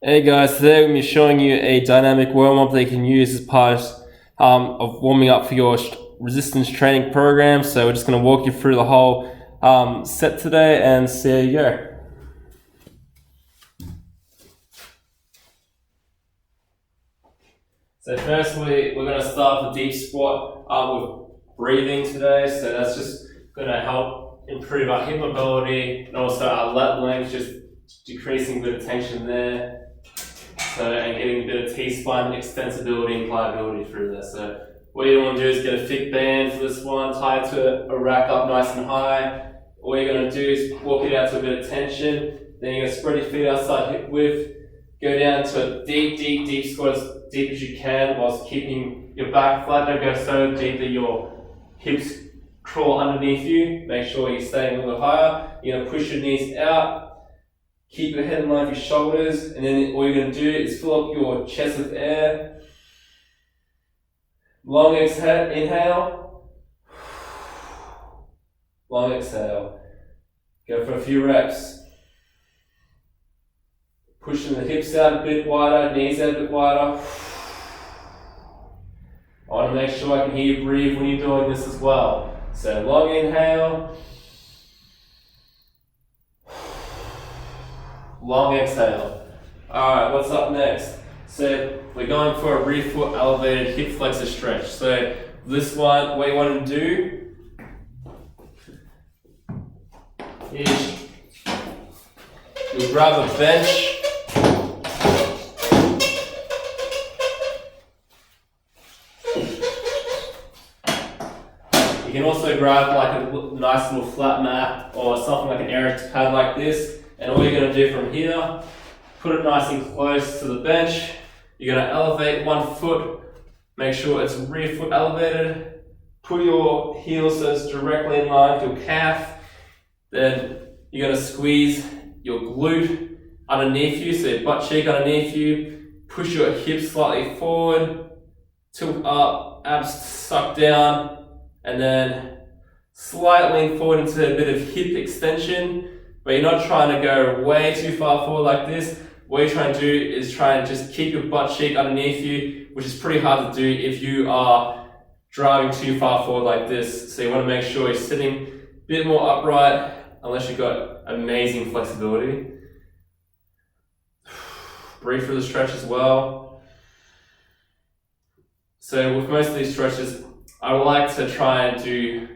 Hey guys, today we're going to be showing you a dynamic warm-up that you can use as part of warming up for your resistance training program. So we're just going to walk you through the whole set today and see how you go. So firstly, we're going to start the deep squat with breathing today. So that's just going to help improve our hip mobility and also our lat length, just decreasing a bit of tension there. And getting a bit of T-spine extensibility and pliability through there. So what you want to do is get a thick band for this one, tie it to a rack up nice and high. All you're going to do is walk it out to a bit of tension. Then you're going to spread your feet outside hip width, go down to a deep squat as deep as you can whilst keeping your back flat. Don't go so deep that your hips crawl underneath you. Make sure you're staying a little higher. You're going to push your knees out. Keep your head in line with your shoulders, and then all you're going to do is fill up your chest with air. Long inhale. Long exhale. Go for a few reps. Pushing the hips out a bit wider, knees out a bit wider. I want to make sure I can hear you breathe when you're doing this as well. So long inhale. Long exhale. Alright, what's up next? So we're going for a rear foot elevated hip flexor stretch. So this one, what you want to do is you grab a bench. You can also grab like a nice little flat mat or something like an air pad like this. And all you're going to do from here, put it nice and close to the bench. You're going to elevate one foot, make sure it's rear foot elevated. Put your heel so it's directly in line with your calf. Then you're going to squeeze your glute underneath you, so your butt cheek underneath you. Push your hips slightly forward, tilt up, abs suck down, and then slightly lean forward into a bit of hip extension. But you're not trying to go way too far forward like this. What you're trying to do is try and just keep your butt cheek underneath you, which is pretty hard to do if you are driving too far forward like this. So you want to make sure you're sitting a bit more upright, unless you've got amazing flexibility. Breathe through the stretch as well. So with most of these stretches, I would like to try and do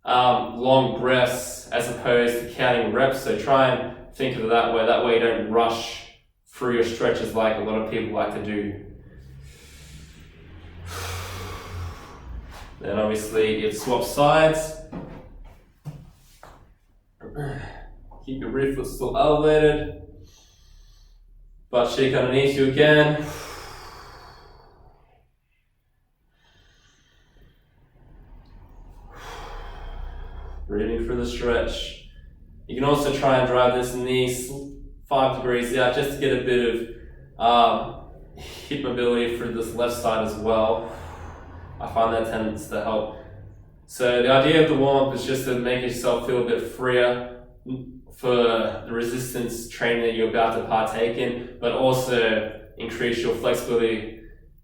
long breaths as opposed to counting reps. So try and think of it that way. That way you don't rush through your stretches like a lot of people like to do. Then obviously you swap sides. Keep your rear foot still elevated. Butt cheek underneath you again. Breathing through the stretch. You can also try and drive this knee 5 degrees out just to get a bit of hip mobility through this left side as well. I find that tends to help. So the idea of the warm-up is just to make yourself feel a bit freer for the resistance training that you're about to partake in, but also increase your flexibility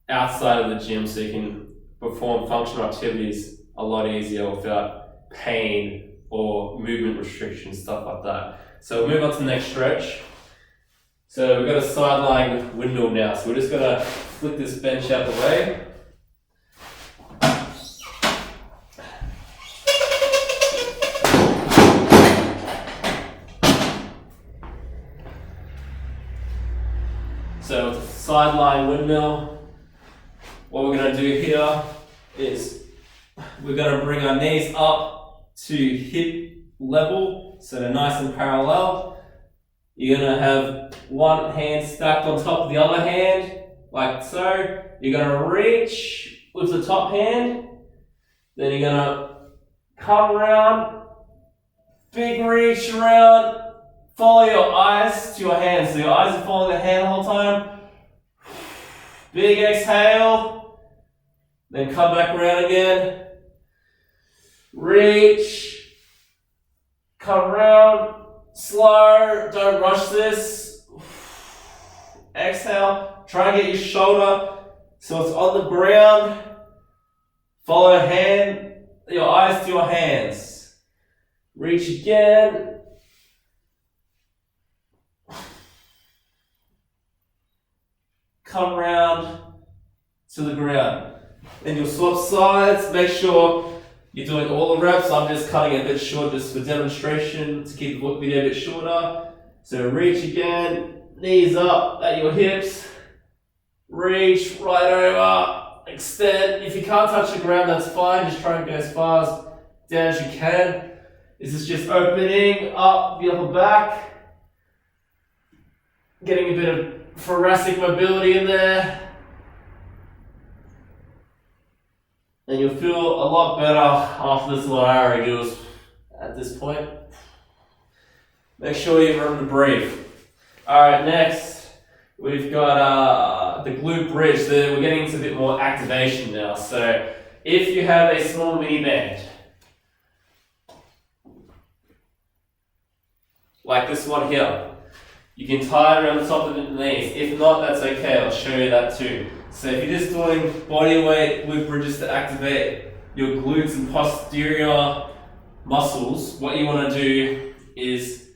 outside of the gym so you can perform functional activities a lot easier without pain or movement restrictions, stuff like that. So we'll move on to the next stretch. So we've got a sideline windmill now. So we're just gonna flip this bench out the way. So with the sideline windmill, what we're gonna do here is we're gonna bring our knees up to hip level, so they're nice and parallel. You're gonna have one hand stacked on top of the other hand, like so. You're gonna reach with the top hand, then you're gonna come around, big reach around, follow your eyes to your hands. So your eyes are following the hand the whole time. Big exhale, then come back around again. Reach, come around, slow, don't rush this. Exhale, try and get your shoulder so it's on the ground. Follow your eyes to your hands. Reach again. Come round to the ground. Then you'll swap sides. Make sure you're doing all the reps. I'm just cutting it a bit short just for demonstration to keep the video a bit shorter. So reach again, knees up at your hips. Reach right over, extend. If you can't touch the ground, that's fine. Just try and go as far down as you can. This is just opening up the upper back. Getting a bit of thoracic mobility in there. And you'll feel a lot better after this little hour of at this point. Make sure you remember to breathe. Alright, next we've got the glute bridge. We're getting into a bit more activation now. So if you have a small mini band, like this one here, you can tie it around the top of the knees. If not, that's okay, I'll show you that too. So if you're just doing body weight glute bridges to activate your glutes and posterior muscles, what you want to do is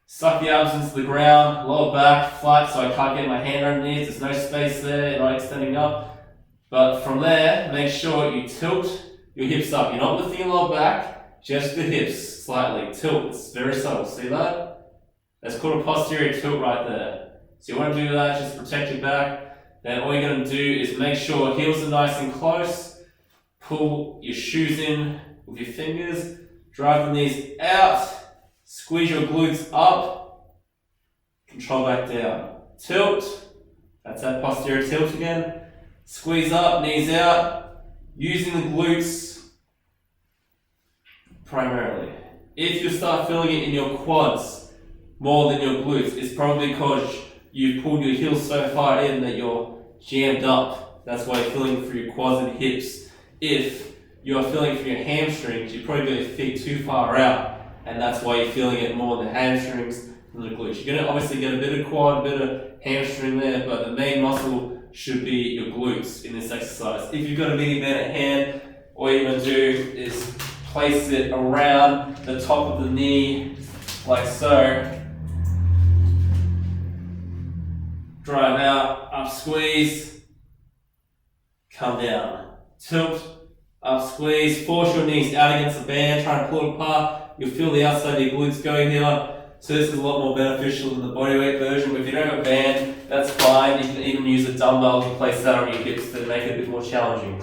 suck the abs into the ground, lower back, flat, so I can't get my hand underneath, there's no space there, you're not extending up. But from there, make sure you tilt your hips up. You're not lifting your lower back, just the hips slightly. Tilt, it's very subtle, see that? That's called a posterior tilt right there. So you want to do that, just protect your back. Then all you're going to do is make sure heels are nice and close. Pull your shoes in with your fingers. Drive the knees out. Squeeze your glutes up. Control back down. Tilt. That's that posterior tilt again. Squeeze up, knees out. Using the glutes primarily. If you start feeling it in your quads more than your glutes, it's probably because you've pulled your heels so far in that you're jammed up. That's why you're feeling for your quads and hips. If you're feeling for your hamstrings, you probably got your feet too far out, and that's why you're feeling it more in the hamstrings than the glutes. You're going to obviously get a bit of quad, a bit of hamstring there, but the main muscle should be your glutes in this exercise. If you've got a mini band at hand, all you're going to do is place it around the top of the knee, like so. Drive out, up squeeze, come down. Tilt, up squeeze, force your knees out against the band, try and pull it apart. You'll feel the outside of your glutes going here. So this is a lot more beneficial than the bodyweight version. But if you don't have a band, that's fine. You can even use a dumbbell to place that on your hips to make it a bit more challenging.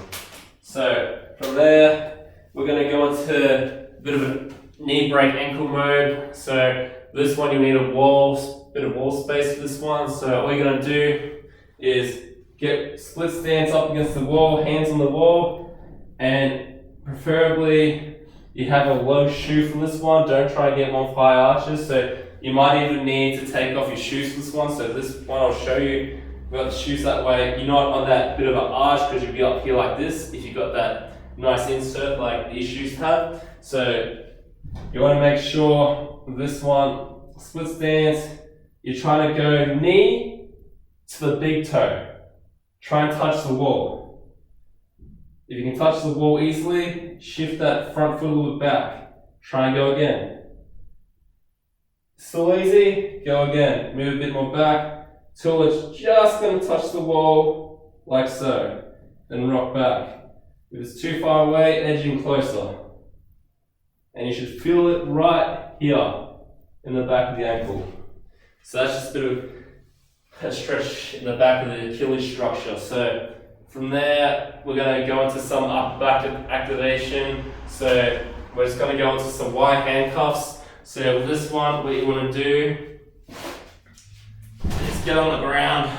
So from there, we're going to go into a bit of a knee break ankle mode. So this one you need a bit of wall space for this one. So all you're going to do is get split stance up against the wall, hands on the wall, and preferably you have a low shoe for this one. Don't try and get more high arches. So you might even need to take off your shoes for this one. So this one I'll show you. We've got the shoes that way. You're not on that bit of an arch because you'll be up here like this if you've got that nice insert like these shoes have. So you want to make sure this one, split stance, you're trying to go knee to the big toe. Try and touch the wall. If you can touch the wall easily, shift that front foot a little back. Try and go again. Still easy, go again. Move a bit more back till it's just going to touch the wall like so. Then rock back. If it's too far away, edging closer. And you should feel it right here in the back of the ankle. So that's just a bit of a stretch in the back of the Achilles structure. So from there, we're going to go into some upper back activation. So we're just going to go into some wide handcuffs. So with this one, what you want to do is get on the ground,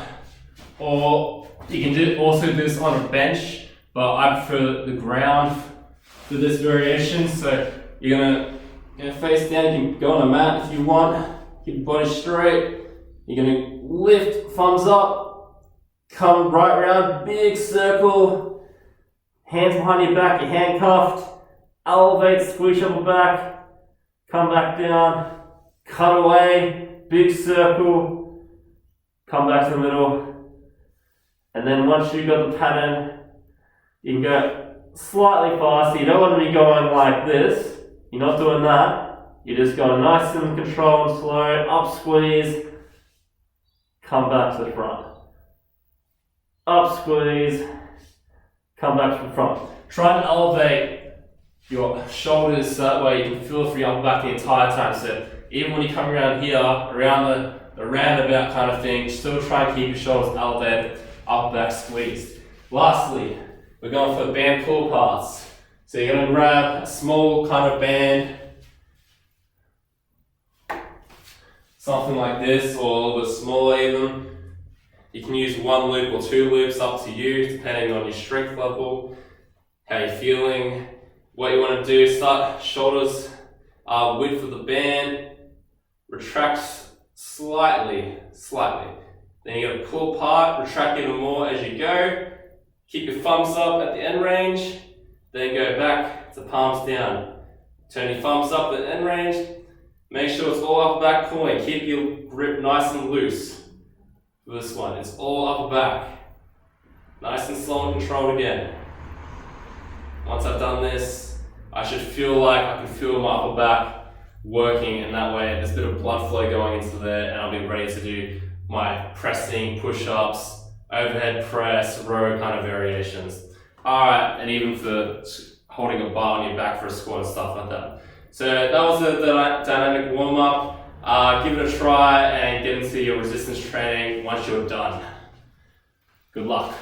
or you can also do this on a bench, but I prefer the ground for this variation. So you're going to face down. You can go on a mat if you want. Keep your body straight. You're going to lift, thumbs up, come right around, big circle, hands behind your back, you're handcuffed, elevate, squeeze your upper back, come back down, cut away, big circle, come back to the middle, and then once you've got the pattern, you can go slightly faster. You don't want to be going like this. You're not doing that. You're just going nice and controlled and slow, up squeeze, come back to the front. Up squeeze, come back to the front. Try and elevate your shoulders so that way you can feel it for your upper back the entire time. So even when you come around here, around the roundabout kind of thing, still try and keep your shoulders elevated, upper back squeezed. Lastly, we're going for band pull parts. So you're going to grab a small kind of band, something like this, or a little bit smaller even. You can use 1 loop or 2 loops, up to you, depending on your strength level, how you're feeling. What you want to do, start shoulders width of the band, retract slightly. Then you're going to pull apart, retract even more as you go. Keep your thumbs up at the end range, then go back to palms down. Turn your thumbs up at the end range. Make sure it's all upper back pulling. Keep your grip nice and loose. For this one, it's all upper back. Nice and slow and controlled again. Once I've done this, I should feel like I can feel my upper back working, and that way there's a bit of blood flow going into there, and I'll be ready to do my pressing, push-ups, overhead press, row kind of variations. Alright, and even for holding a bar on your back for a squat and stuff like that. So that was the dynamic warm-up. Give it a try and get into your resistance training once you're done. Good luck.